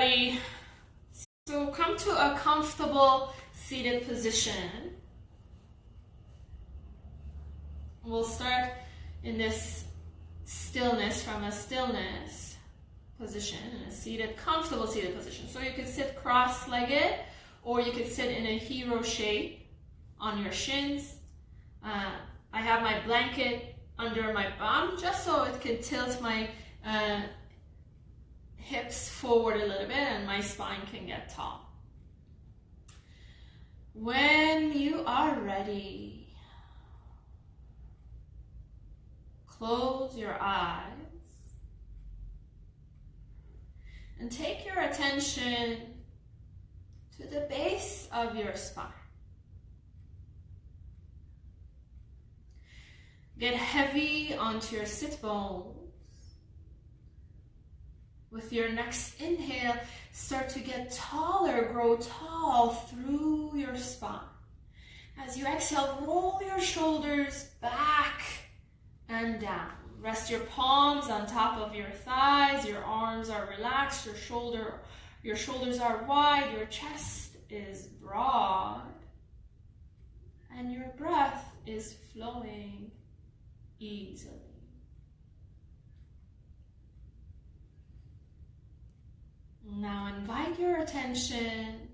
everybody. So come to a comfortable seated position. We'll start in this stillness, from a stillness position, in a seated, comfortable seated position. So you could sit cross-legged, or you could sit in a hero shape on your shins. I have my blanket under my bum just so it can tilt my hips forward a little bit and my spine can get tall. When you are ready, close your eyes and take your attention to the base of your spine. Get heavy onto your sit bones. With your next inhale, start to get taller, grow tall through your spine. As you exhale, roll your shoulders back and down. Rest your palms on top of your thighs, your arms are relaxed, your shoulders are wide, your chest is broad, and your breath is flowing easily. Now invite your attention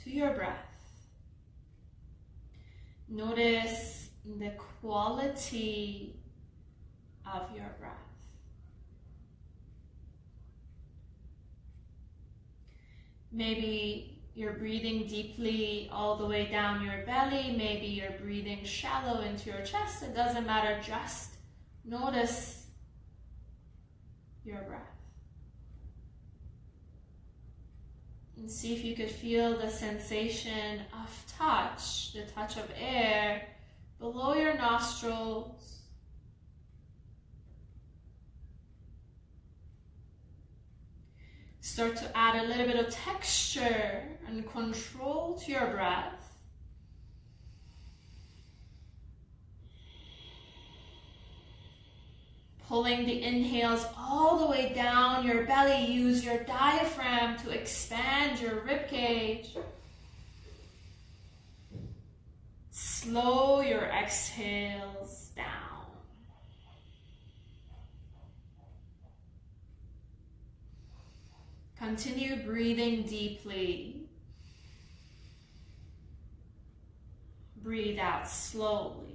to your breath. Notice the quality of your breath. Maybe you're breathing deeply all the way down your belly. Maybe you're breathing shallow into your chest. It doesn't matter. Just notice your breath. And see if you could feel the sensation of touch, the touch of air below your nostrils. Start to add a little bit of texture and control to your breath. Pulling the inhales all the way down your belly. Use your diaphragm to expand your ribcage. Slow your exhales down. Continue breathing deeply. Breathe out slowly.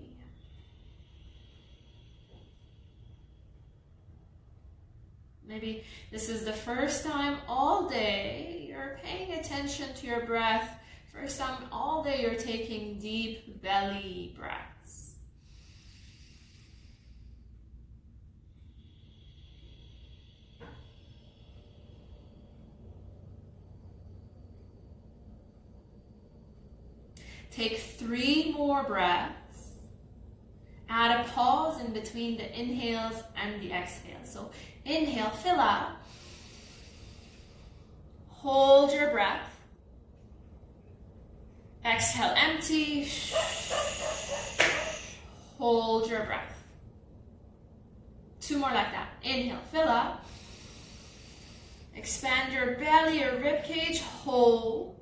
Maybe this is the first time all day you're paying attention to your breath. First time all day you're taking deep belly breaths. Take 3 more breaths. Add a pause in between the inhales and the exhales. So inhale, fill up. Hold your breath. Exhale, empty. Hold your breath. 2 more like that. Inhale, fill up. Expand your belly, your ribcage. Hold.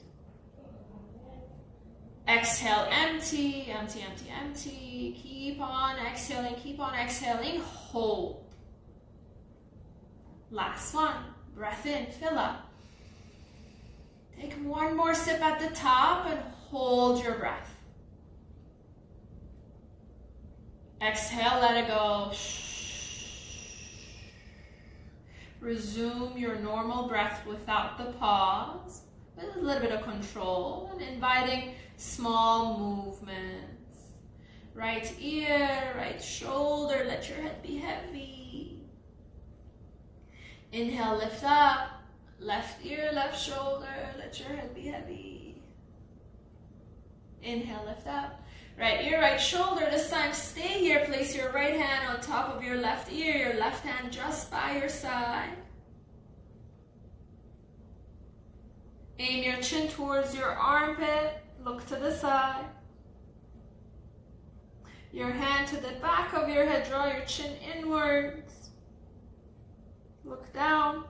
Exhale, empty, empty, empty, empty. Keep on exhaling, hold. Last one, breath in, fill up. Take 1 more sip at the top and hold your breath. Exhale, let it go. Resume your normal breath without the pause, with a little bit of control, and inviting small movements. Right ear, right shoulder, let your head be heavy. Inhale, lift up. Left ear, left shoulder, let your head be heavy. Inhale, lift up. Right ear, right shoulder. This time stay here. Place your right hand on top of your left ear, your left hand just by your side. Aim your chin towards your armpit. Look to the side. Your hand to the back of your head. Draw your chin inwards. Look down.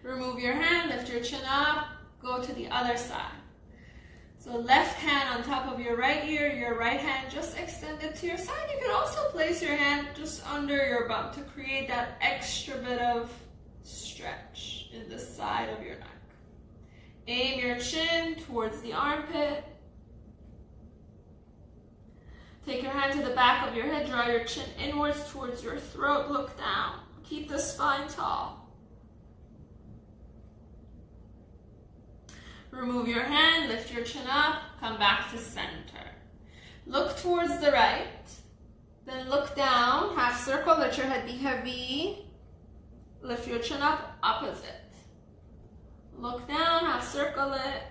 Remove your hand, lift your chin up, go to the other side. So left hand on top of your right ear, your right hand just extended to your side. You can also place your hand just under your bum to create that extra bit of stretch in the side of your neck. Aim your chin towards the armpit. Take your hand to the back of your head, draw your chin inwards towards your throat, look down. Keep the spine tall. Remove your hand, lift your chin up, come back to center. Look towards the right, then look down, half circle, let your head be heavy. Lift your chin up, opposite. Look down, half circle it,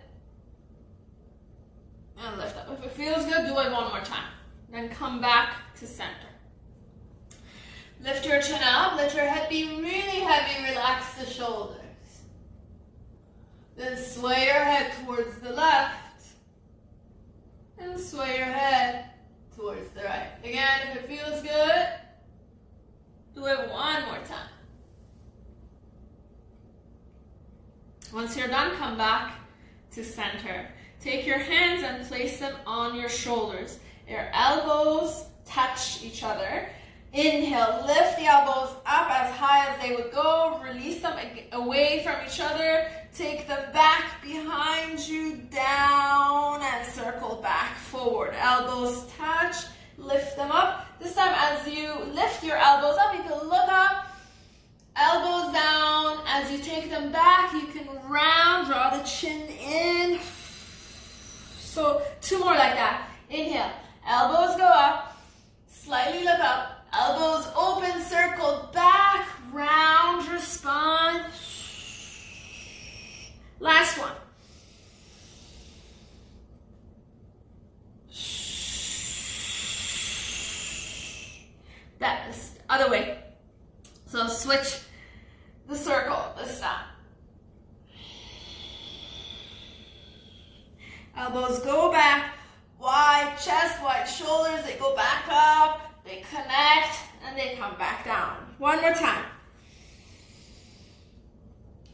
and lift up. If it feels good, do it one more time. Then come back to center. Lift your chin up, let your head be really heavy, relax the shoulders. Then sway your head towards the left, and sway your head towards the right. Again, if it feels good, do it one more time. Once you're done, come back to center. Take your hands and place them on your shoulders. Your elbows touch each other. Inhale, lift the elbows up as high as they would go. Release them away from each other. Take them back behind you, down, and circle back forward. Elbows touch, lift them up. This time as you lift your elbows up, you can look up, elbows down. As you take them back, you can round, draw the chin in. So 2 more like that. Inhale, elbows go up, slightly look up. Elbows open, circle back, round your spine. Last one. That is other way. So switch the circle this time. Elbows go back, wide chest, wide shoulders, they go back up. They connect and they come back down. One more time.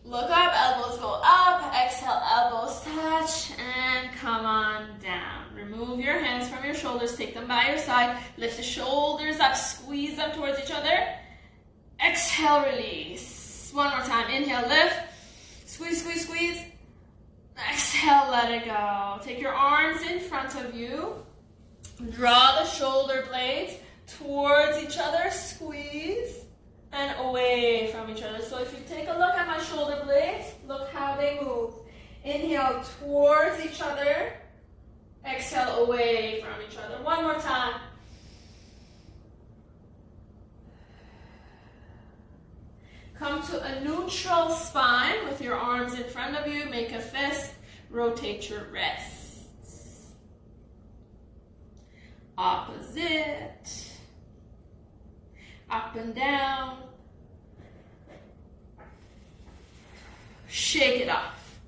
Look up, elbows go up, exhale, elbows touch, and come on down. Remove your hands from your shoulders, take them by your side, lift the shoulders up, squeeze them towards each other. Exhale, release. One more time. Inhale, lift, squeeze, squeeze, squeeze. Exhale, let it go. Take your arms in front of you. Draw the shoulder blades towards each other, squeeze, and away from each other. So if you take a look at my shoulder blades, look how they move. Inhale towards each other, exhale away from each other. One more time. Come to a neutral spine with your arms in front of you, make a fist, rotate your wrists. Opposite. Up and down. Shake it off.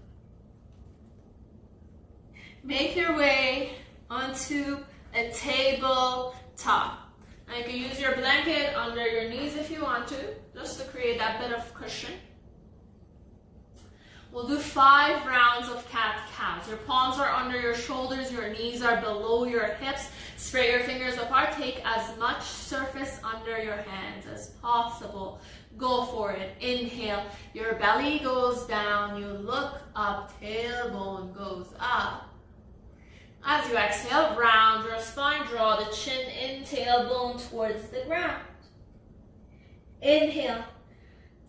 Make your way onto a tabletop. Now you can use your blanket under your knees if you want to, just to create that bit of cushion. We'll do 5 rounds of cat-cows. Your palms are under your shoulders, your knees are below your hips. Spread your fingers apart. Take as much surface under your hands as possible. Go for it. Inhale. Your belly goes down. You look up. Tailbone goes up. As you exhale, round your spine. Draw the chin in. Tailbone towards the ground. Inhale.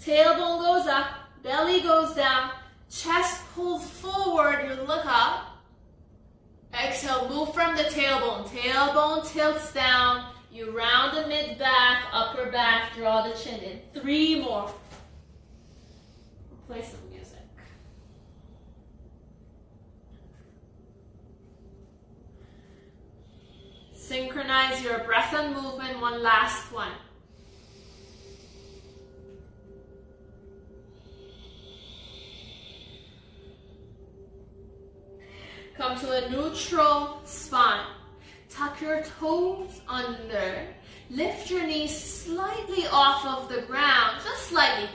Tailbone goes up. Belly goes down. Chest pulls forward. You look up. Exhale, move from the tailbone. Tailbone tilts down. You round the mid-back, upper back, draw the chin in. 3 more. Play some music. Synchronize your breath and movement. One last one. Come to a neutral spine. Tuck your toes under. Lift your knees slightly off of the ground, just slightly.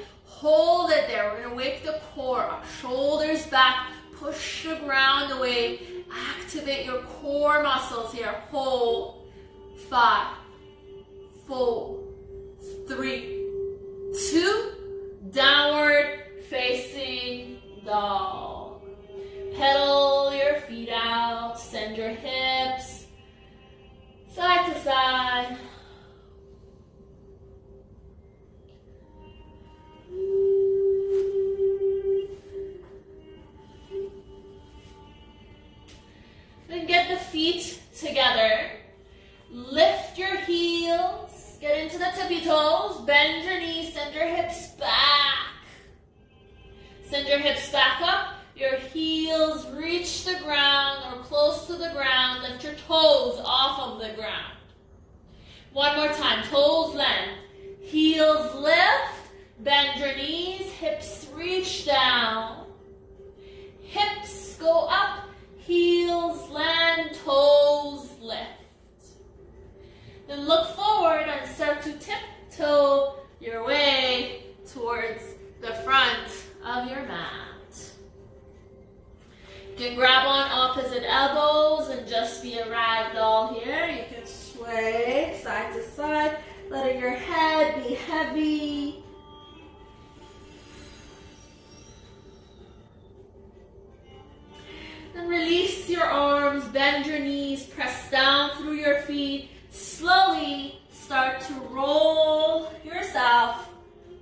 Hold it there. We're gonna wake the core up. Shoulders back, push the ground away. Activate your core muscles here. Hold. 5, 4, 3, 2, downward facing dog. Pedal your feet out, send your hips side to side. Then get the feet together. Lift your heels, get into the tippy toes, bend your knees, send your hips back. Send your hips back up, your heels reach the ground or close to the ground, lift your toes off of the ground. One more time, toes land, heels lift, bend your knees, hips reach down. Hips go up, heels land, toes lift. Then look forward and start to tiptoe your way towards the front of your mat. You can grab on opposite elbows and just be a ragdoll here. You can sway side to side, letting your head be heavy. Then release your arms, bend your knees, press down through your feet. Slowly start to roll yourself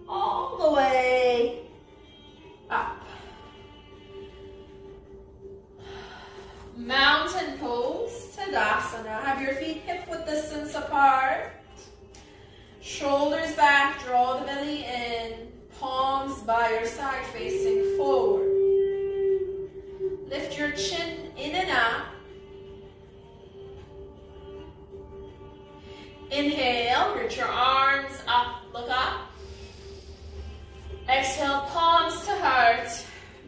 all the way up. Mountain pose, Tadasana. Have your feet hip width distance apart. Shoulders back, draw the belly in. Palms by your side facing forward. Lift your chin in and up. Inhale, reach your arms up, look up. Exhale, palms to heart.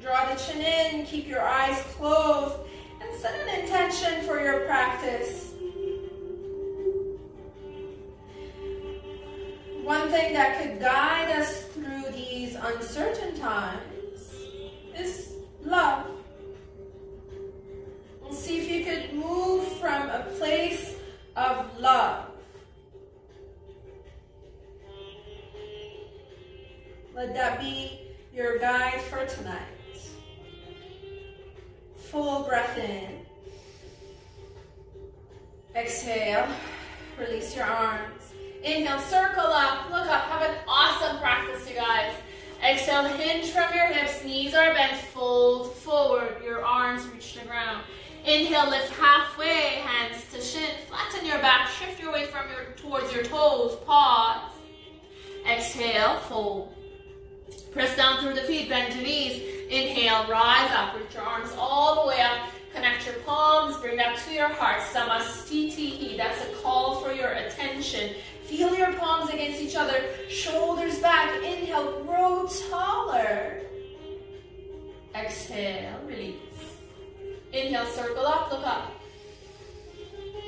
Draw the chin in, keep your eyes closed, and set an intention for your practice. One thing that could guide us through these uncertain times is love. And see if you could move from a place of love. Let that be your guide for tonight. Full breath in. Exhale, release your arms. Inhale, circle up, look up. Have an awesome practice, you guys. Exhale, hinge from your hips, knees are bent, fold forward, your arms reach the ground. Inhale, lift halfway, hands to shin, flatten your back, shift your weight towards your toes, pause. Exhale, fold. Press down through the feet, bend your knees. Inhale, rise up, reach your arms all the way up. Connect your palms, bring that to your heart. Samastitihi, that's a call for your attention. Feel your palms against each other, shoulders back. Inhale, grow taller. Exhale, release. Inhale, circle up, look up.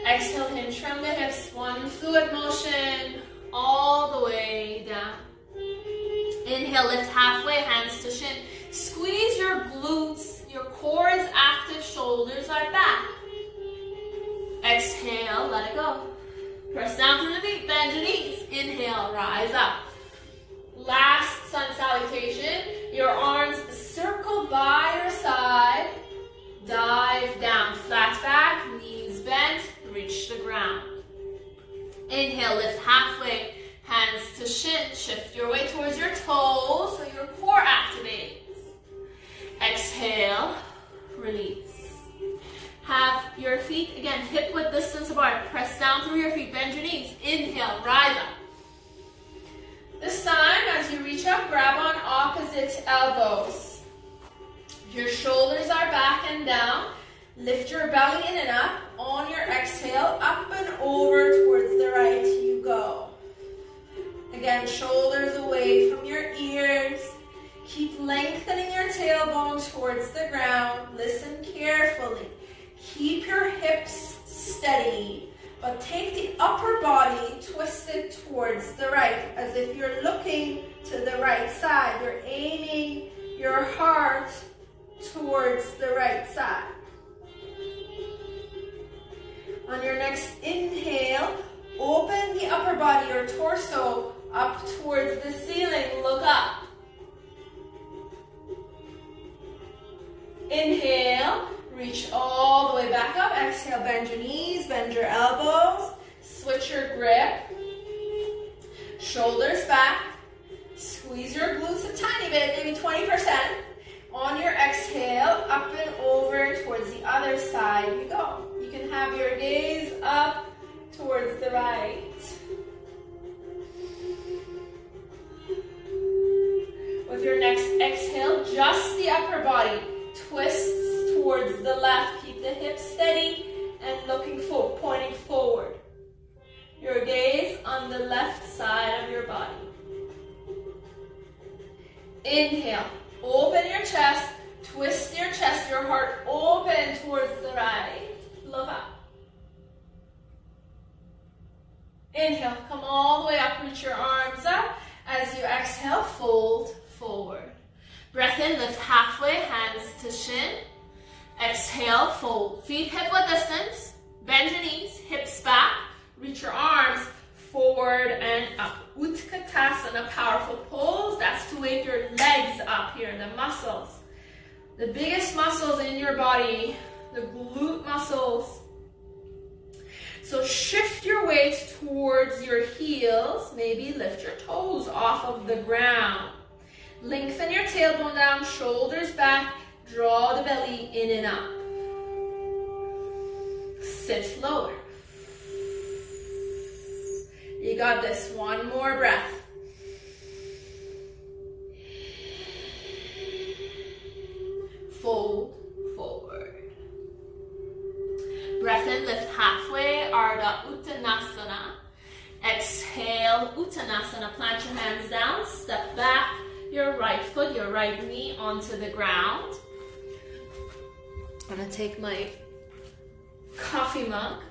Exhale, hinge from the hips. One fluid motion all the way down. Inhale, lift halfway, hands to shin. Squeeze your glutes, your core is active, shoulders are back. Exhale, let it go. Press down through the feet, bend your knees. Inhale, rise up. Last sun salutation. Your arms circle by your side. Dive down, flat back, knees bent, reach the ground. Inhale, lift halfway. Hands to shin, shift your weight towards your toes so your core activates. Exhale, release. Have your feet, again, hip width distance apart. Press down through your feet, bend your knees. Inhale, rise up. This time, as you reach up, grab on opposite elbows. Your shoulders are back and down. Lift your belly in and up. On your exhale, up and over towards the right you go. Again, shoulders away from your ears. Keep lengthening your tailbone towards the ground. Listen carefully. Keep your hips steady, but take the upper body twisted towards the right, as if you're looking to the right side. You're aiming your heart towards the right side. On your next inhale, open the upper body or torso up towards the ceiling. Look up. Inhale, reach all the way back up. Exhale, bend your knees, bend your elbows. Switch your grip. Shoulders back. Squeeze your glutes a tiny bit, maybe 20%. On your exhale, up and over towards the other side you go. You can have your gaze up towards the right. With your next exhale, just the upper body twists towards the left. Keep the hips steady and looking forward, pointing forward. Your gaze on the left side of your body. Inhale, open your chest, twist your chest, your heart open towards the right. Look up. Inhale, come all the way up, reach your arms up. As you exhale, fold forward. Breath in, lift halfway, hands to shin. Exhale, fold. Feet hip-width distance. Bend your knees, hips back. Reach your arms forward and up. Utkatasana, powerful pose. That's to wake your legs up here, the muscles. The biggest muscles in your body, the glute muscles. So shift your weight towards your heels. Maybe lift your toes off of the ground. Lengthen your tailbone down, shoulders back. Draw the belly in and up. Sit lower. You got this. One more breath. Fold forward. Breath in, lift halfway, Ardha Uttanasana. Exhale, Uttanasana. Plant your hands down, step back your right foot, your right knee onto the ground. I'm gonna take my coffee mug.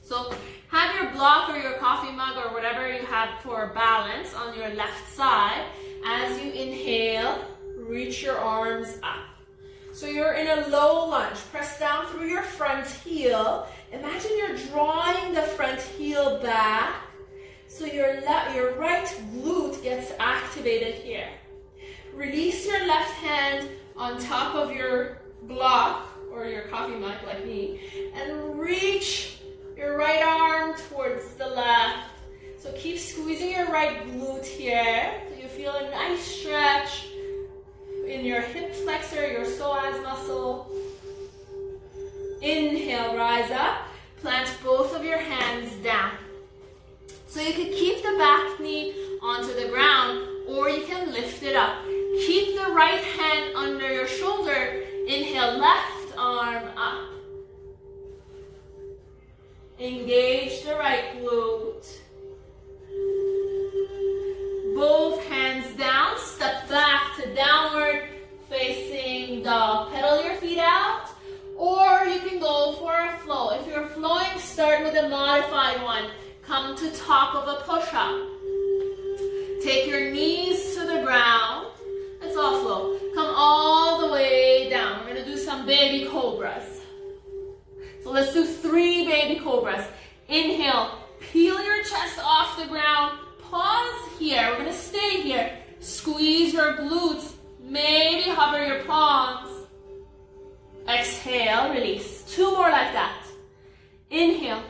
So have your block or your coffee mug or whatever you have for balance on your left side. As you inhale, reach your arms up. So you're in a low lunge. Press down through your front heel. Imagine you're drawing the front heel back. So your right glute gets activated here. Release your left hand on top of your block or your coffee mug like me. And reach your right arm towards the left. So keep squeezing your right glute here. So you feel a nice stretch in your hip flexor, your psoas muscle. Inhale, rise up. Plant both of your hands down. So you can keep the back knee onto the ground or you can lift it up. Keep the right hand under your shoulder. Inhale, left arm up. Engage the right glute. Both hands down, step back to downward facing dog. Pedal your feet out, or you can go for a flow. If you're flowing, start with a modified one. Come to top of a push-up. Take your knees to the ground. Let's all flow. Come all the way down. We're gonna do some baby cobras. So let's do 3 baby cobras. Inhale, peel your chest off the ground. Pause here. We're gonna stay here. Squeeze your glutes. Maybe hover your palms. Exhale, release. 2 more like that. Inhale,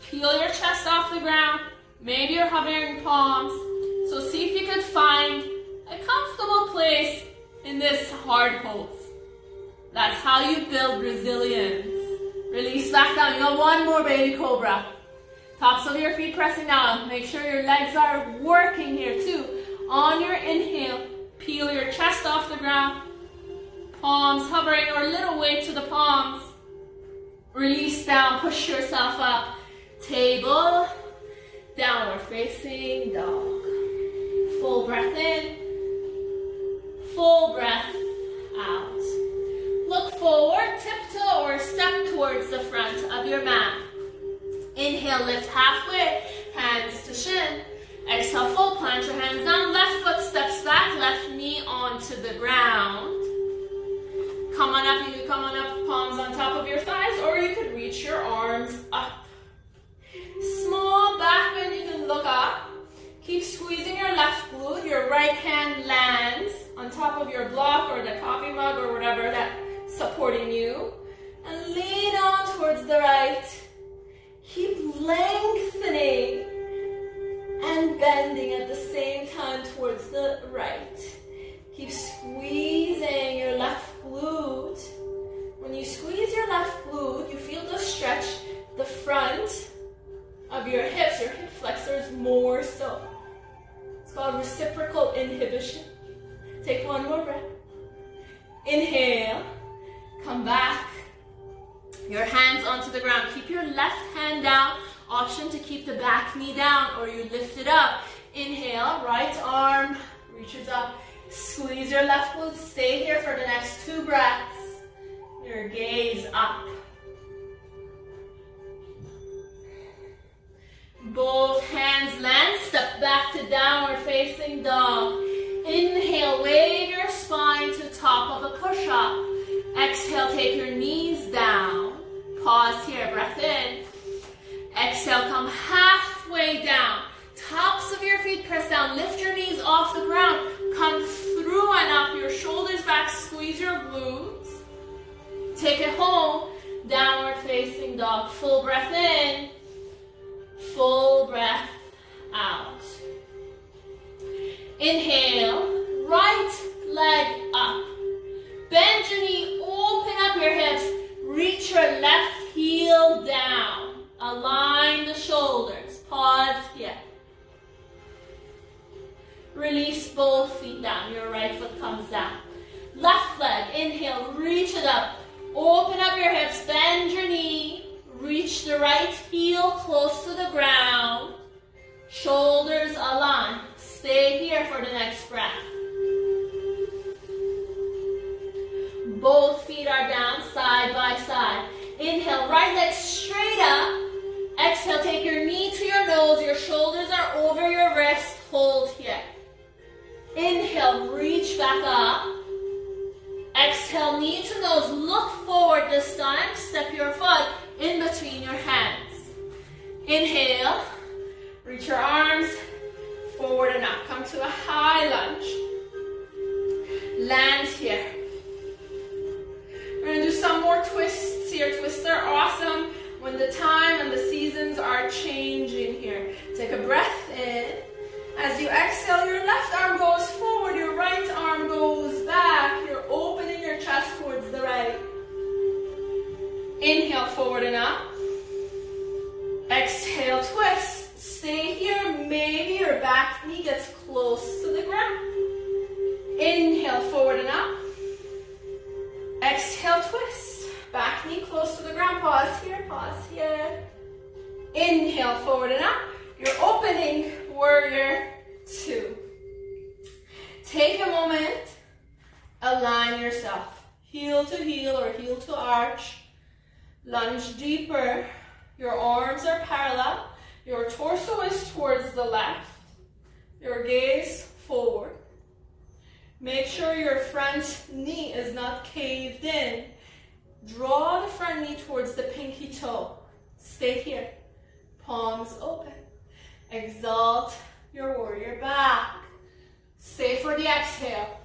peel your chest off the ground. Maybe you're hovering palms. So see if you can find a comfortable place in this hard pose. That's how you build resilience. Release back down. You got 1 more baby cobra. Tops of your feet pressing down. Make sure your legs are working here too. On your inhale, peel your chest off the ground. Palms hovering or a little weight to the palms. Release down, push yourself up. Table, downward facing dog. Full breath in, full breath out. Look forward, tiptoe or step towards the front of your mat. Inhale, lift halfway, hands to shin. plant your hands down. Left foot steps back, left knee onto the ground. Come on up, you can come on up, palms on top of your thighs, or you could reach your arms up. Small back bend, you can look up. Keep squeezing your left glute. Your right hand lands on top of your block or the coffee mug or whatever that's supporting you. And lean on towards the right. Keep lengthening and bending at the same time towards the right. Keep squeezing your left glute. When you squeeze your left glute, you feel the stretch, the front of your hips, your hip flexors more so. It's called reciprocal inhibition. Take one more breath. Inhale, come back. Your hands onto the ground. Keep your left hand down. Option to keep the back knee down or you lift it up. Inhale, right arm reaches up. Squeeze your left glute. Stay here for the next 2 breaths. Your gaze up. Both hands land. Step back to downward facing dog. Inhale, wave your spine to top of a push-up. Exhale, take your knees down. Pause here, breath in. Exhale, come halfway down. Tops of your feet press down. Lift your knees off the ground. Come through and up. Your shoulders back. Squeeze your glutes. Take it home. Downward facing dog. Full breath in. Full breath out. Inhale. Right leg up. Bend your knee. Open up your hips. Reach your left heel down. Align the shoulders. Pause here. Release both feet down. Your right foot comes down. Left leg. Inhale. Reach it up. Open up your hips. Bend your knee. Reach the right heel close to the ground. Shoulders align. Stay here for the next breath. Both feet are down, side by side. Inhale, right leg straight up. Exhale, take your knee to your nose. Your shoulders are over your wrist. Hold here. Inhale, reach back up. Exhale, knee to nose. Look forward this time. Step your foot in between your hands. Inhale, reach your arms forward and up. Come to a high lunge. Land here. We're going to do some more twists here. Twists are awesome when the time and the seasons are changing here. Take a breath in. As you exhale, your left arm goes forward, your right arm goes back. You're opening your chest towards the right. Inhale, forward and up. Exhale, twist. Stay here. Maybe your back knee gets close to the ground. Inhale, forward and up. Exhale, twist. Back knee close to the ground. Pause here, pause here. Inhale, forward and up. You're opening warrior 2. Take a moment. Align yourself. Heel to heel or heel to arch. Lunge deeper. Your arms are parallel. Your torso is towards the left. Your gaze forward. Make sure your front knee is not caved in. Draw the front knee towards the pinky toe. Stay here. Palms open. Exalt your warrior back. Stay for the exhale.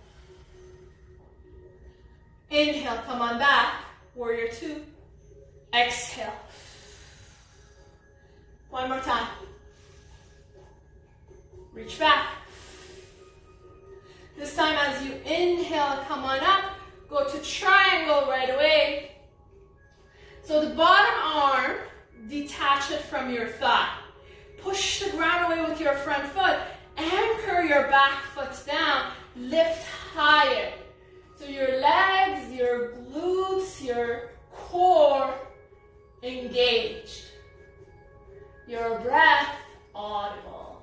Inhale, come on back. Warrior 2. Exhale. One more time. Reach back. This time as you inhale, come on up. Go to triangle right away. So the bottom arm, detach it from your thigh. Push the ground away with your front foot. Anchor your back foot down. Lift higher. So your legs, your glutes, your core engaged. Your breath audible.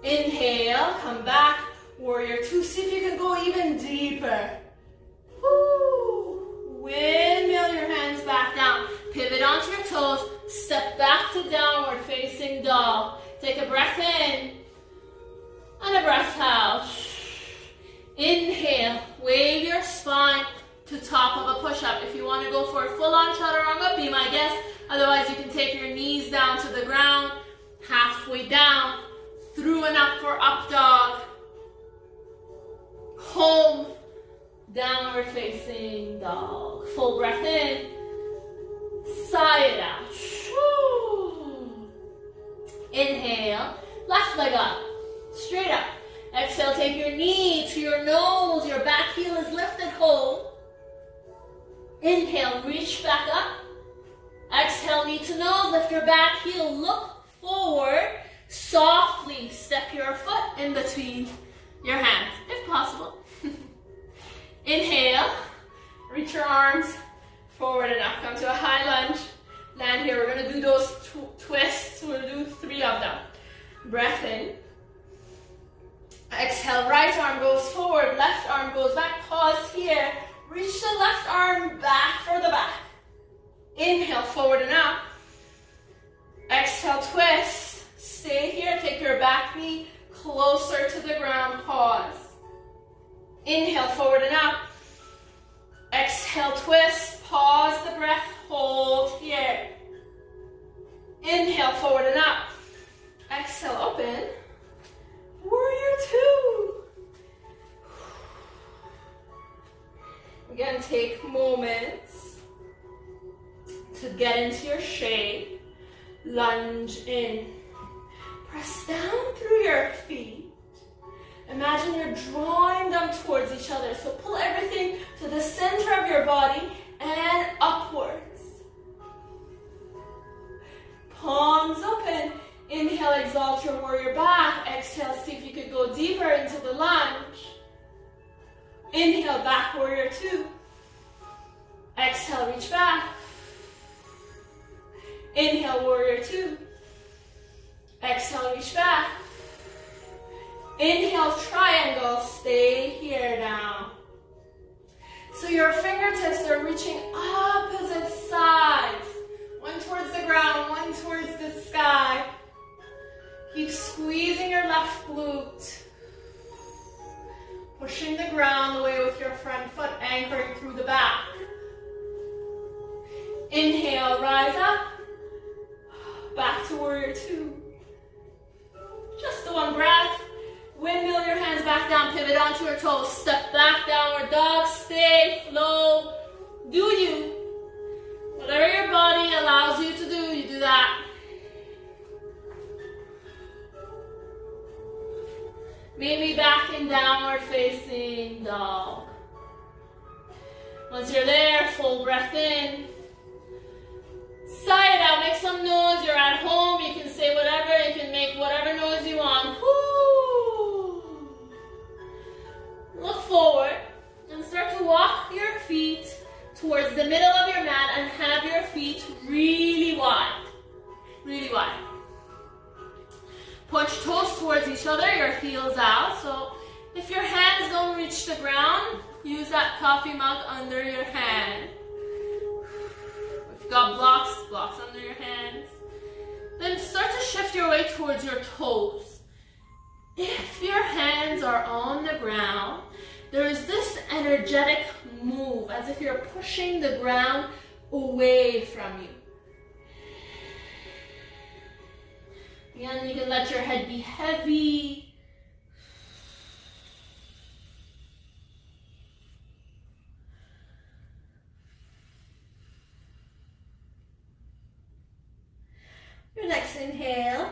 Inhale, come back. Warrior 2. See if you can go even deeper. Woo. Windmill your hands back down. Pivot onto your toes. Step back to downward facing dog. Take a breath in and a breath out. Inhale, wave your spine to top of a push-up. If you want to go for a full-on chaturanga, be my guest. Otherwise, you can take your knees down to the ground, halfway down, through and up for up dog. Home, downward facing dog. Full breath in, sigh it out. Inhale, left leg up, straight up. Exhale, take your knee to your nose, your back heel is lifted, hold. Inhale, reach back up. Exhale, knee to nose, lift your back heel, look forward. Softly step your foot in between your hands, if possible. Inhale, reach your arms forward and up. Come to a high lunge. Land here. We're going to do those twists. We'll do 3 of them. Breath in. Exhale, right arm goes forward, left arm goes back. Pause here. Reach the left arm back for the back. Inhale, forward and up. Exhale, twist. Stay here. Take your back knee closer to the ground. Pause. Inhale, forward and up. Exhale, twist. Pause the breath. Hold here. Inhale, forward and up. Exhale, open. Warrior 2. Again, take moments to get into your shape. Lunge in. Press down through your feet. Imagine you're drawing them towards each other. So pull everything to the center of your body and upwards. Palms open. Inhale, exalt your warrior back. Exhale, see if you could go deeper into the lunge. Inhale, back warrior 2. Exhale, reach back. Inhale, warrior 2. Exhale, reach back. Inhale, triangle. Stay here now. So your fingertips are reaching opposite sides. One towards the ground, one towards the sky. Keep squeezing your left glute. Pushing the ground away with your front foot, anchoring through the back. Inhale, rise up. Back to warrior 2. Just the one breath. Windmill your hands back down, pivot onto your toes. Step back, downward dog. Stay, flow. Do you. Whatever your body allows you to do, you do that. Maybe back in downward facing dog. Once you're there, full breath in. Sigh it out, make some noise. You're at home, you can say whatever, you can make whatever noise you want. Woo. Look forward and start to walk your feet towards the middle of your mat and have your feet really wide. Really wide. Punch toes towards each other, your heels out. So if your hands don't reach the ground, use that coffee mug under your hand. If you've got blocks under your hands. Then start to shift your weight towards your toes. If your hands are on the ground, there is this energetic move as if you're pushing the ground away from you. Again, you can let your head be heavy. Your next inhale,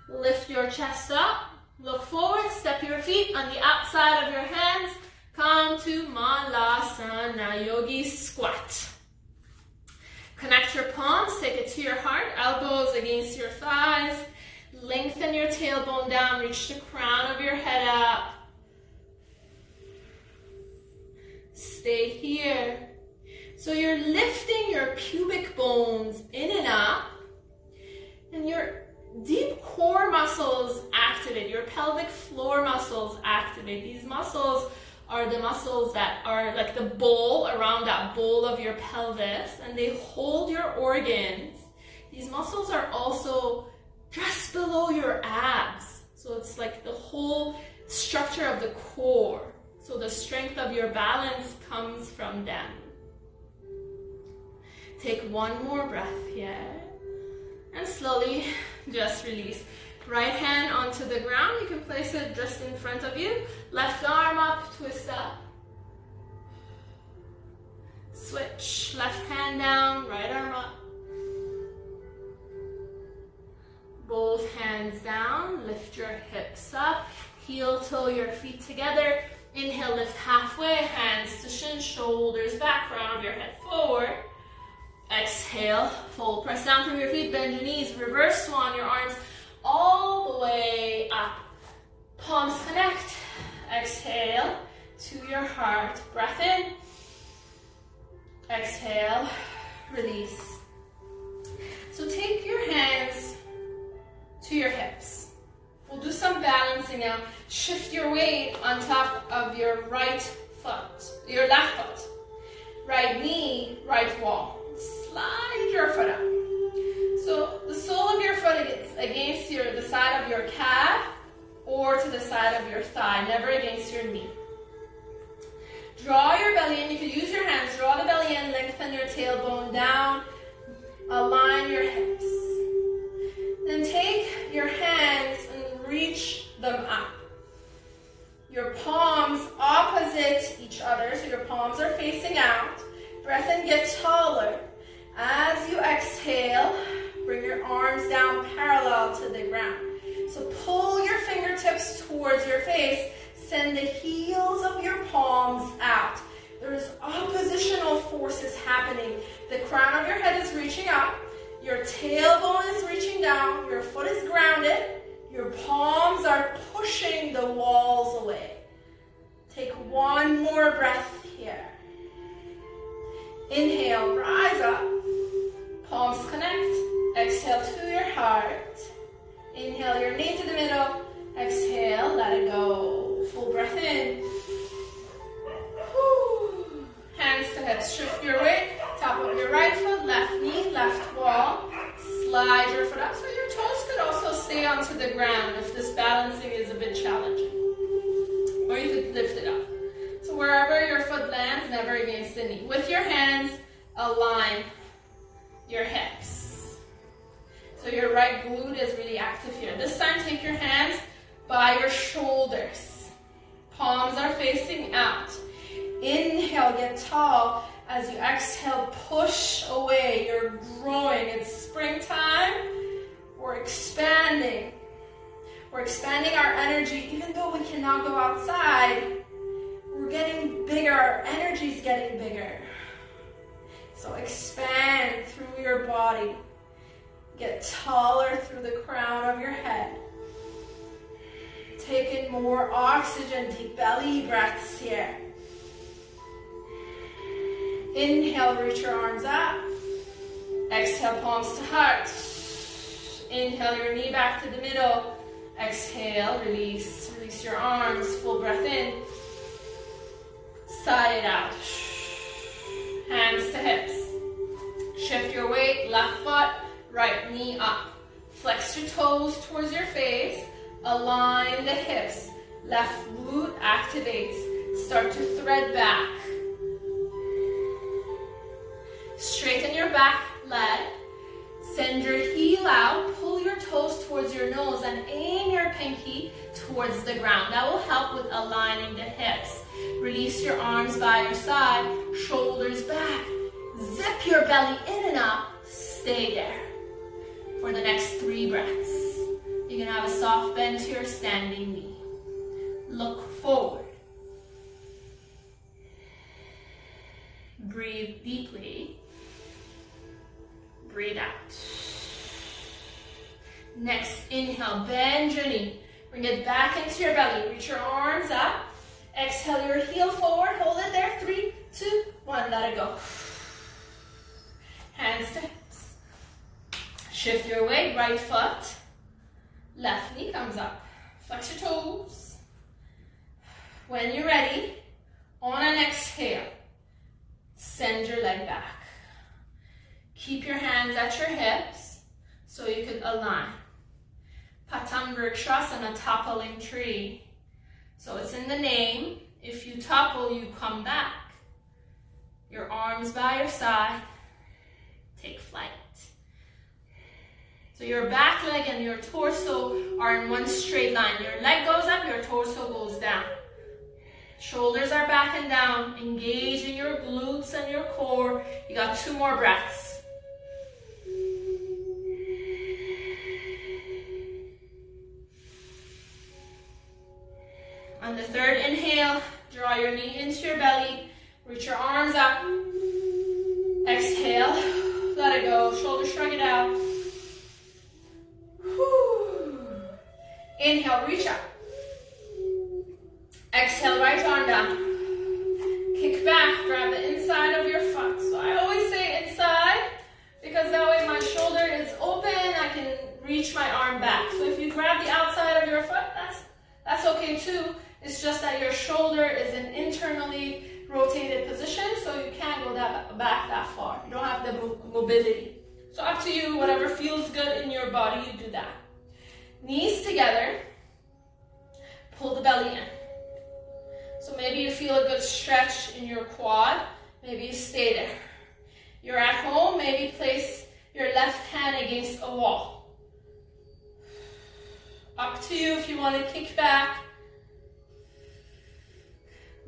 lift your chest up, look forward, step your feet on the outside of your hands, come to Malasana, Yogi Squat. Connect your palms, take it to your heart, elbows against your thighs, lengthen your tailbone down, reach the crown of your head up. Stay here. So you're lifting your pubic bones in and up, and your deep core muscles activate, your pelvic floor muscles activate. These muscles are the muscles that are like the bowl, around that bowl of your pelvis, and they hold your organs. These muscles are also just below structure of the core. So the strength of your balance comes from them. Take one more breath here. And slowly just release. Right hand onto the ground. You can place it just in front of you. Left arm up, twist up. Switch. Left hand down, right arm up. Both hands down. Lift your hips up. Heel toe your feet together. Inhale, lift halfway. Hands to shin, shoulders back, crown of your head forward. Exhale, fold, press down through your feet, bend your knees, reverse swan, your arms all the way up. Palms connect. Exhale to your heart. Breath in. Exhale, release. So take your hands to your hips. We'll do some balancing now. Shift your weight on top of your right foot, your left foot. Right knee, right wall. Slide your foot up. So the sole of your foot is against the side of your calf or to the side of your thigh, never against your knee. Draw your belly in. You can use your hands. Draw the belly in, lengthen your tailbone down, align your hips. Then take your hands and reach them up. Your palms opposite each other, so your palms are facing out. Breath in, get taller. As you exhale, bring your arms down parallel to the ground. So pull your fingertips towards your face. Send the heels of your palms out. There's oppositional forces happening. The crown of your head is reaching up. Your tailbone is reaching down. Your foot is grounded. Your palms are pushing the walls away. Take one more breath here. Inhale, rise up. Palms connect. Exhale to your heart. Inhale your knee to the middle. Exhale, let it go. Full breath in. Whew. Hands to hips. Shift your weight. Top of your right foot, left knee, left wall. Slide your foot up so your toes could also stay onto the ground if this balancing is a bit challenging. Or you could lift it up. So wherever your foot lands, never against the knee. With your hands, align your hips. So your right glute is really active here. This time, take your hands by your shoulders. Palms are facing out. Inhale, get tall. As you exhale, push away. You're growing. It's springtime. We're expanding. We're expanding our energy. Even though we cannot go outside, we're getting bigger. Our energy's getting bigger. So expand through your body. Get taller through the crown of your head. Take in more oxygen. Deep belly breaths here. Inhale, reach your arms up. Exhale, palms to heart. Inhale, your knee back to the middle. Exhale, release. Release your arms. Full breath in. Sigh it out. Hands to hips. Shift your weight. Left foot, right knee up. Flex your toes towards your face. Align the hips. Left glute activates. Start to thread back. Straighten your back leg. Send your heel out. Pull your toes towards your nose and aim your pinky towards the ground. That will help with aligning the hips. Release your arms by your side. Shoulders back. Zip your belly in and up. Stay there for the next 3 breaths. You can have a soft bend to your standing knee. Look forward. Breathe deeply. Breathe out. Next, inhale, bend your knee. Bring it back into your belly. Reach your arms up. Exhale your heel forward. Hold it there. 3, 2, 1. Let it go. Hands to hips. Shift your weight. Right foot. Left knee comes up. Flex your toes. When you're ready, on an exhale, send your leg back. Keep your hands at your hips so you could align. Patanvrikshasana, toppling tree. So it's in the name. If you topple, you come back. Your arms by your side. Take flight. So your back leg and your torso are in one straight line. Your leg goes up, your torso goes down. Shoulders are back and down, engaging your glutes and your core. You got 2 more breaths. On the 3rd inhale, draw your knee into your belly, reach your arms up. Exhale, let it go, shoulders shrug it out. Inhale, reach up. Exhale, right arm down. Kick back, grab the inside of your foot. So I always say inside because that way my shoulder is open, I can reach my arm back. So if you grab the outside of your foot, that's okay too. It's just that your shoulder is in internally rotated position, so you can't go back that far. You don't have the mobility. So up to you, whatever feels good in your body, you do that. Knees together, pull the belly in. So maybe you feel a good stretch in your quad, maybe you stay there. You're at home, maybe place your left hand against a wall. Up to you if you want to kick back.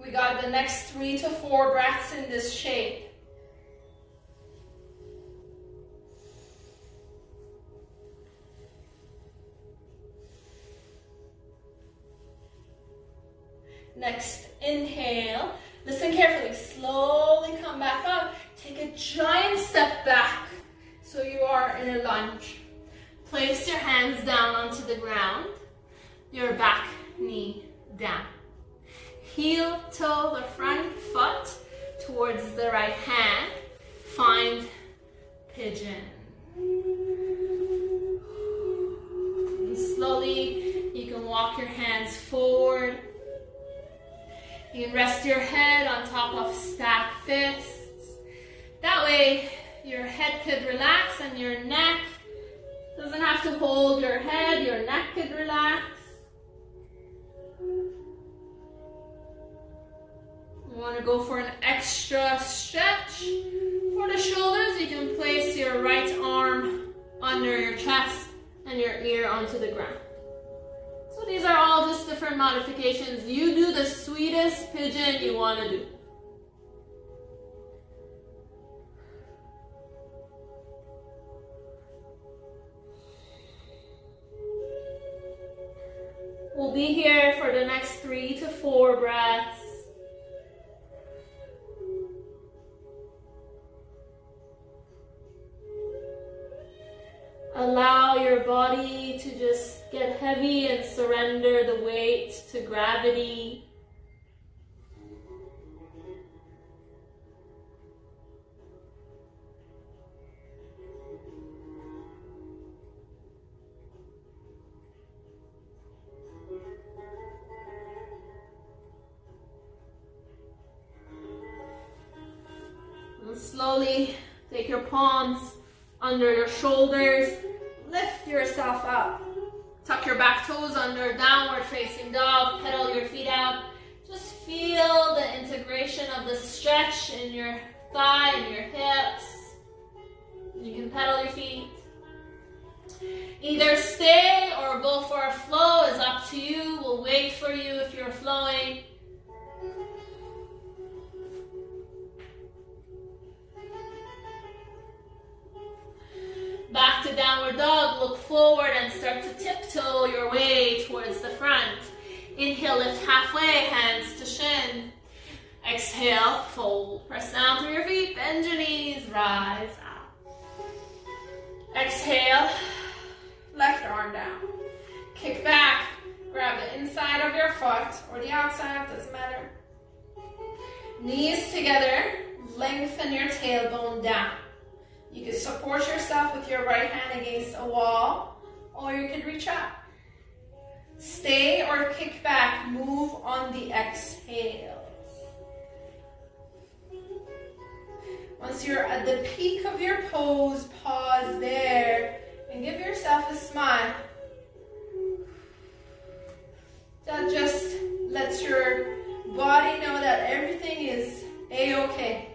We got the next 3 to 4 breaths in this shape. Next inhale, listen carefully, slowly come back up. Take a giant step back so you are in a lunge. Place your hands down onto the ground, your back knee down. Heel toe the front foot towards the right hand. Find pigeon. And slowly you can walk your hands forward. You can rest your head on top of stacked fists. That way your head could relax and your neck doesn't have to hold your head, your neck could relax. You want to go for an extra stretch. For the shoulders, you can place your right arm under your chest and your ear onto the ground. So these are all just different modifications. You do the sweetest pigeon you want to do. We'll be here for the next 3 to 4 breaths. Allow your body to just get heavy and surrender the weight to gravity. And slowly take your palms under your shoulders, lift yourself up. Tuck your back toes under, downward facing dog, pedal your feet out. Just feel the integration of the stretch in your thigh and your hips. You can pedal your feet. Either stay or go for a flow is up to you. We'll wait for you if you're flowing. Back to downward dog, look forward and start to tiptoe your way towards the front. Inhale, lift halfway, hands to shin. Exhale, fold, press down through your feet, bend your knees, rise up. Exhale, left arm down. Kick back, grab the inside of your foot or the outside, doesn't matter. Knees together, lengthen your tailbone down. You can support yourself with your right hand against a wall, or you can reach up. Stay or kick back, move on the exhales. Once you're at the peak of your pose, pause there and give yourself a smile. Just let your body know that everything is a-okay.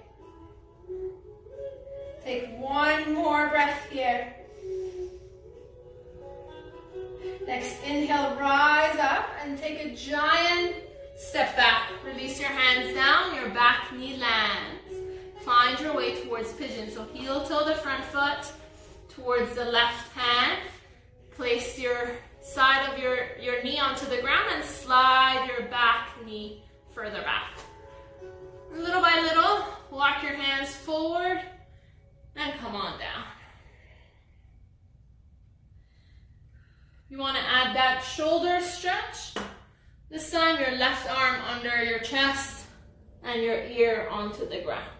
Take one more breath here. Next inhale, rise up and take a giant step back. Release your hands down, your back knee lands. Find your way towards pigeon. So heel toe the front foot towards the left hand. Place your side of your knee onto the ground and slide your back knee further back. Little by little, walk your hands forward and come on down. You want to add that shoulder stretch. This time your left arm under your chest and your ear onto the ground.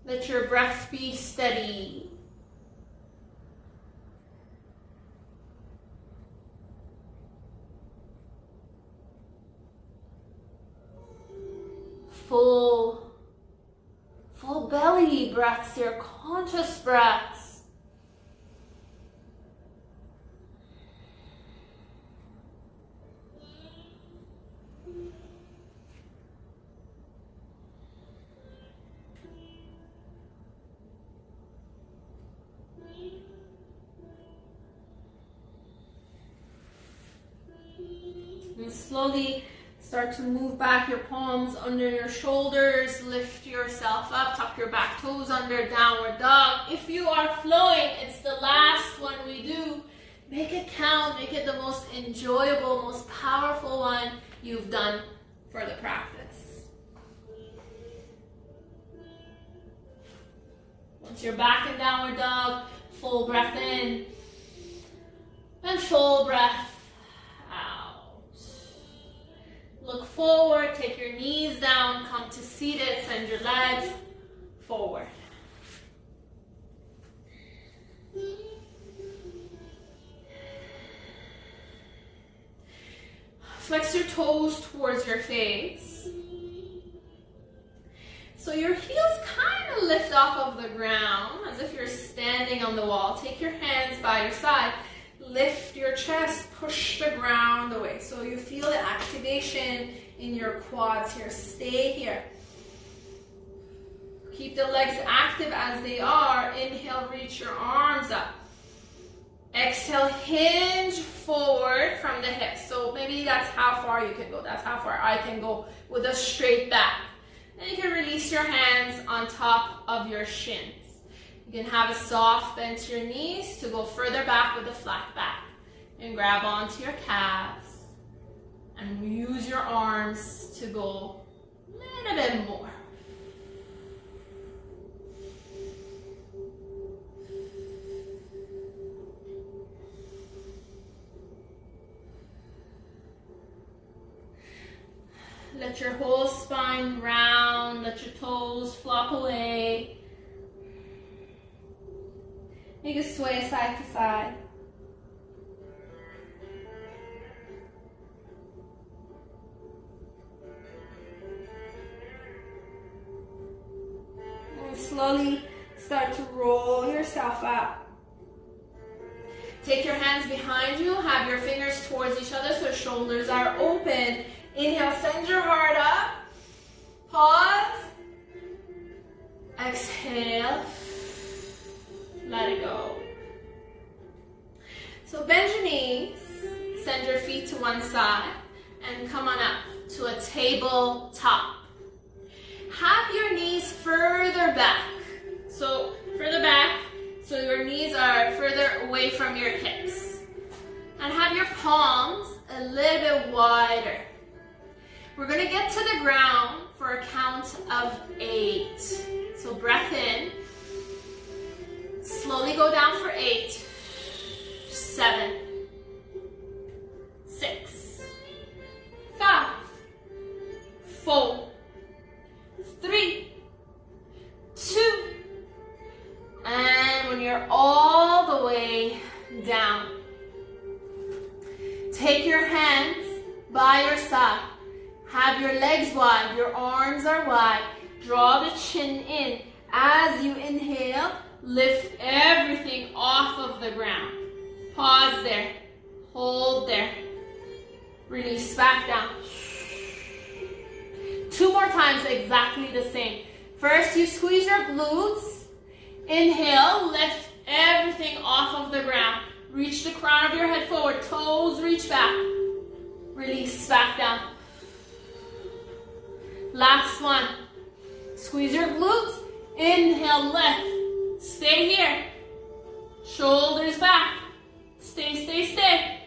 Let your breath be steady. Full belly breaths here, conscious breaths. And slowly start to move back your palms under your shoulders, lift yourself up, tuck your back toes under, downward dog. If you are flowing, it's the last one we do. Make it count, make it the most enjoyable, most powerful one you've done for the practice. Once you're back in downward dog, full breath in and full breath out. Look forward, take your knees down, come to seated, send your legs forward. Flex your toes towards your face. So your heels kind of lift off of the ground as if you're standing on the wall. Take your hands by your side. Lift your chest, push the ground away. So you feel the activation in your quads here. Stay here. Keep the legs active as they are. Inhale, reach your arms up. Exhale, hinge forward from the hips. So maybe that's how far you can go. That's how far I can go with a straight back. Then you can release your hands on top of your shins. You can have a soft bend to your knees to go further back with a flat back. And grab onto your calves. And use your arms to go a little bit more. Let your whole spine round, let your toes flop away. You can sway side to side. And slowly start to roll yourself up. Take your hands behind you, have your fingers towards each other so shoulders are open. Inhale, send your heart up. Pause. Exhale. Let it go. So bend your knees, send your feet to one side, and come on up to a tabletop. Have your knees further back. So further back, so your knees are further away from your hips. And have your palms a little bit wider. We're going to get to the ground for a count of 8. So breath in. Slowly go down for 8, 7, 6, 5, 4, 3, 2, and when you're all the way down, take your hands by your side. Have your legs wide, your arms are wide. Draw the chin in. As you inhale, lift everything off of the ground. Pause there. Hold there. Release back down. 2 more times, exactly the same. First, you squeeze your glutes. Inhale, lift everything off of the ground. Reach the crown of your head forward. Toes reach back. Release back down. Last one. Squeeze your glutes. Inhale, lift. Stay here. Shoulders back. Stay, stay, stay.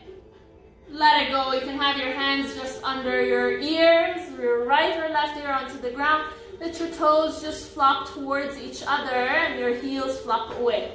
Let it go. You can have your hands just under your ears, your right or left ear onto the ground. Let your toes just flop towards each other and your heels flop away.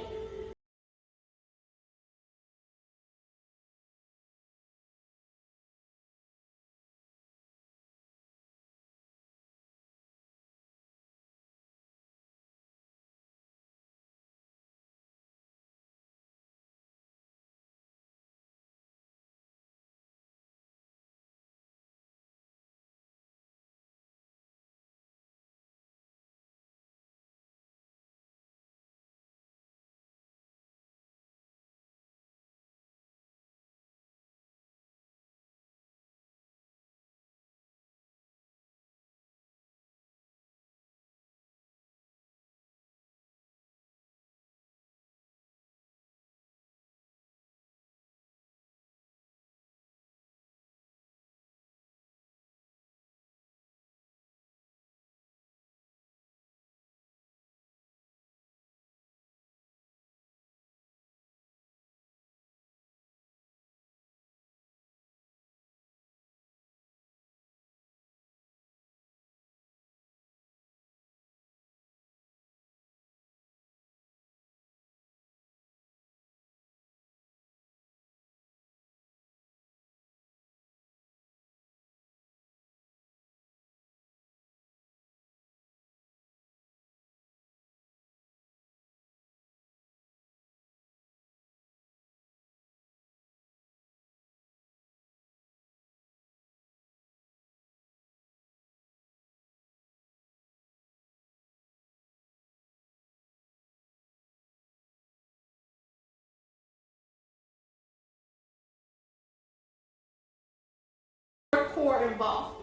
Core involved.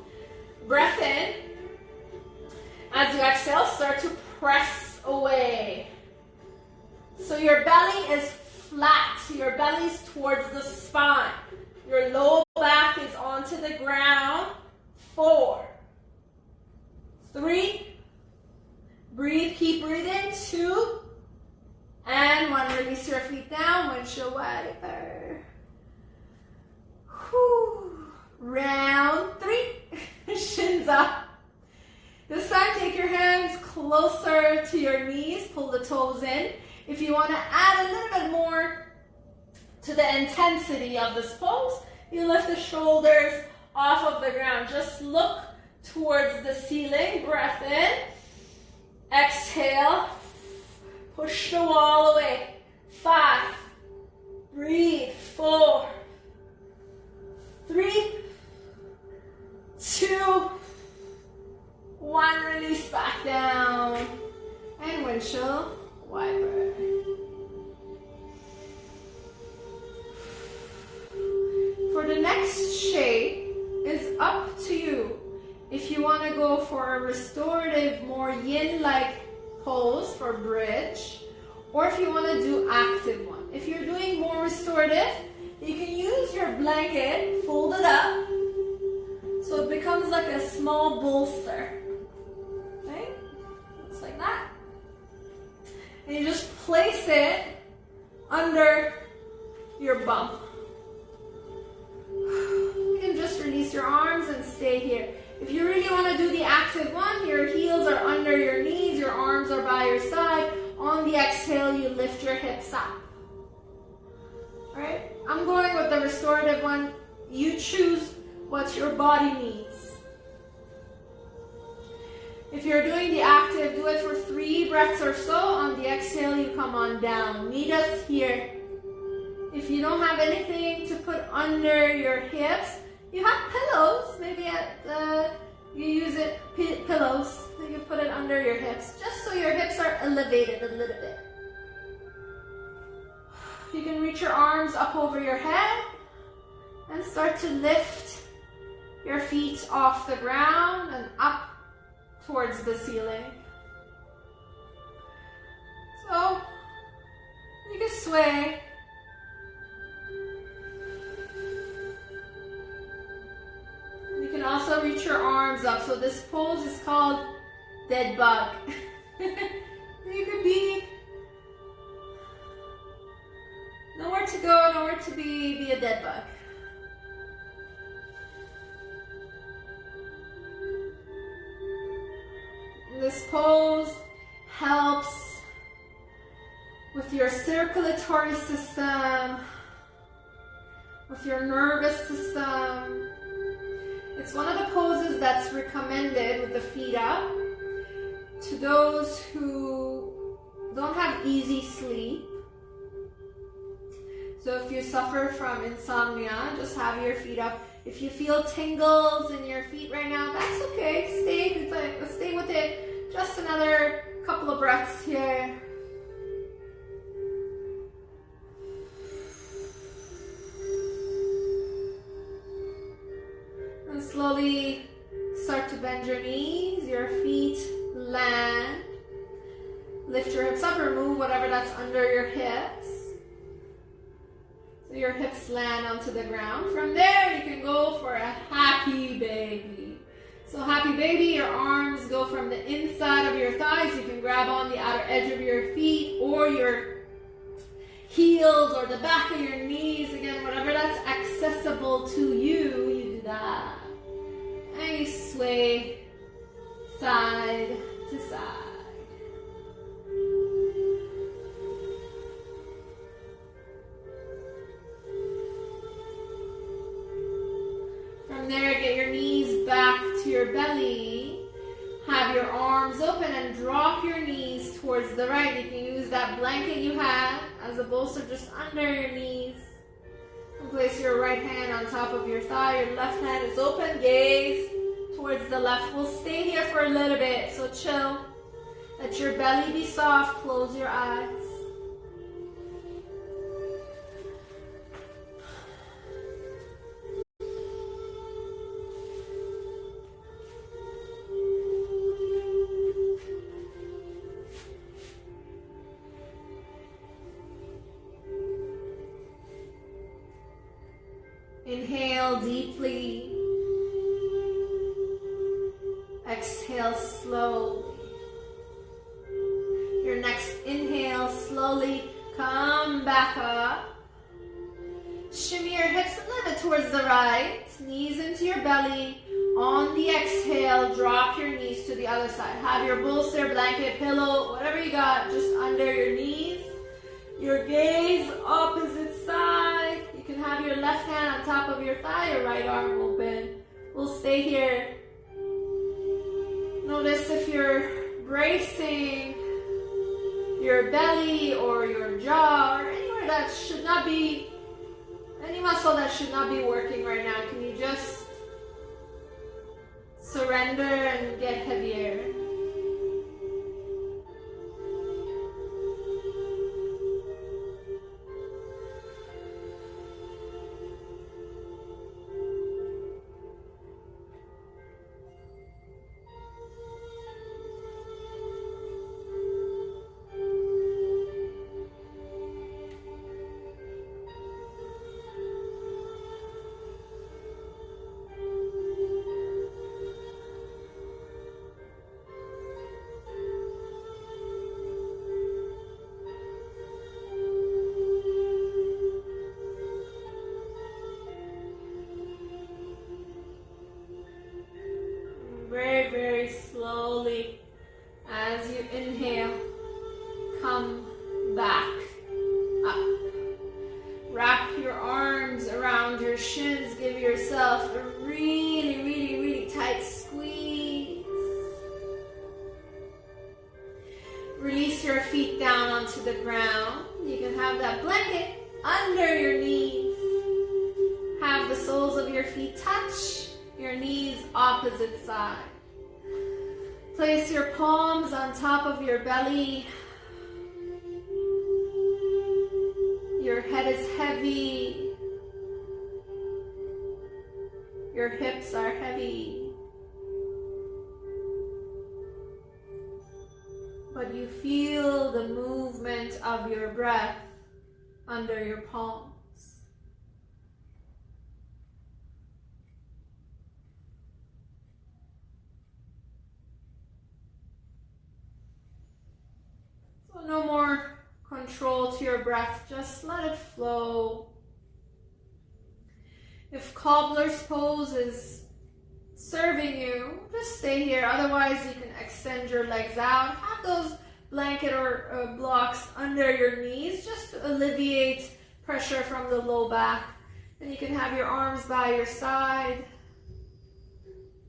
Breath in. As you exhale, start to press away. So your belly is flat. Your belly's towards the spine. Your low back is onto the ground. 4, 3, breathe, keep breathing. 2, and 1. Release your feet down, windshield wiper. Whew. Round 3, shins up. This time take your hands closer to your knees, pull the toes in. If you want to add a little bit more to the intensity of this pose, you lift the shoulders off of the ground. Just look towards the ceiling, breath in. Exhale, push the wall away. 5, breathe. 4, 3, 2, 1, release back down, and windshield wiper. For the next shape is up to you. If you want to go for a restorative, more yin-like pose for bridge, or if you want to do active one. If you're doing more restorative, you can use your blanket, fold it up, so it becomes like a small bolster. Okay? Just like that. And you just place it under your bum. You can just release your arms and stay here. If you really want to do the active one, your heels are under your knees, your arms are by your side. On the exhale, you lift your hips up. Alright? I'm going with the restorative one. You choose what your body needs. If you're doing the active, do it for 3 breaths or so. On the exhale, you come on down. Meet us here. If you don't have anything to put under your hips, you have pillows. Maybe you use pillows. So you put it under your hips, just so your hips are elevated a little bit. You can reach your arms up over your head and start to lift your feet off the ground and up towards the ceiling. So you can sway. You can also reach your arms up. So this pose is called dead bug. You could be nowhere to go, nowhere to be a dead bug. This pose helps with your circulatory system, with your nervous system. It's one of the poses that's recommended with the feet up to those who don't have easy sleep. So if you suffer from insomnia, just have your feet up. If you feel tingles in your feet right now, that's okay. Stay with it. Just another couple of breaths here. And slowly start to bend your knees, your feet land. Lift your hips up, remove whatever that's under your hips. So your hips land onto the ground. From there, you can go for a happy baby. So happy baby, your arms go from the inside of your thighs. You can grab on the outer edge of your feet or your heels or the back of your knees. Again, whatever that's accessible to you, you do that. And you sway side to side. From there, get your knees back to your belly. Have your arms open and drop your knees towards the right. You can use that blanket you had as a bolster just under your knees. And place your right hand on top of your thigh. Your left hand is open. Gaze towards the left. We'll stay here for a little bit, so chill. Let your belly be soft. Close your eyes. Inhale deeply. Exhale slowly. Your next inhale, slowly come back up. Shimmy your hips a little bit towards the right. Knees into your belly. On the exhale, drop your knees to the other side. Have your bolster, blanket, pillow, whatever you got, just under your knees. Your gaze opposite side. You can have your left hand on top of your thigh, your right arm open. We'll stay here. Notice if you're bracing your belly or your jaw or anywhere that should not be, any muscle that should not be working right now. Can you just surrender and get heavier? Very slowly, as you inhale, come back up. Wrap your arms around your shins. Give yourself a really tight squeeze. Release your feet down onto the ground. You can have that blanket under your knees. Have the soles of your feet touch your knees opposite side. Place your palms on top of your belly. Your Your hips are heavy, but you feel the movement of your breath under your palms. So no more control to your breath, just let it flow. If cobbler's pose is serving you, just stay here. Otherwise, you can extend your legs out. Have those blanket or blocks under your knees just to alleviate pressure from the low back. And you can have your arms by your side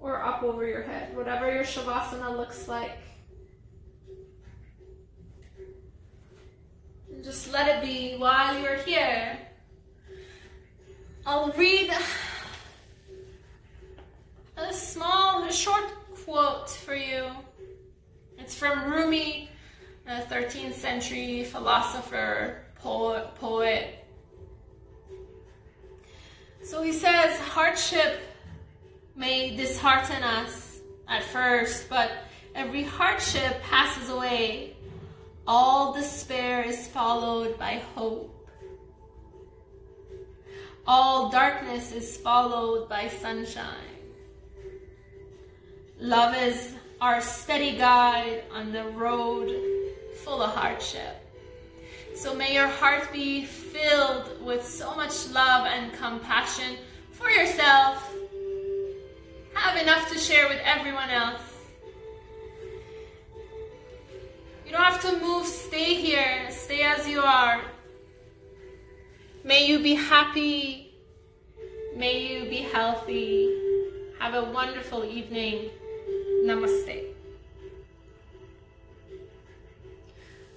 or up over your head, whatever your Shavasana looks like. And just let it be while you're here. I'll read a short quote for you. It's from Rumi, a 13th century philosopher, poet. So he says, hardship may dishearten us at first, but every hardship passes away. All despair is followed by hope. All darkness is followed by sunshine. Love is our steady guide on the road full of hardship. So may your heart be filled with so much love and compassion for yourself. Have enough to share with everyone else. You don't have to move, stay here, stay as you are. May you be happy. May you be healthy. Have a wonderful evening. Namaste.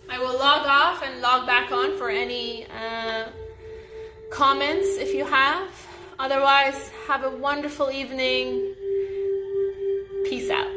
I will log off and log back on for any comments if you have. Otherwise, have a wonderful evening. Peace out.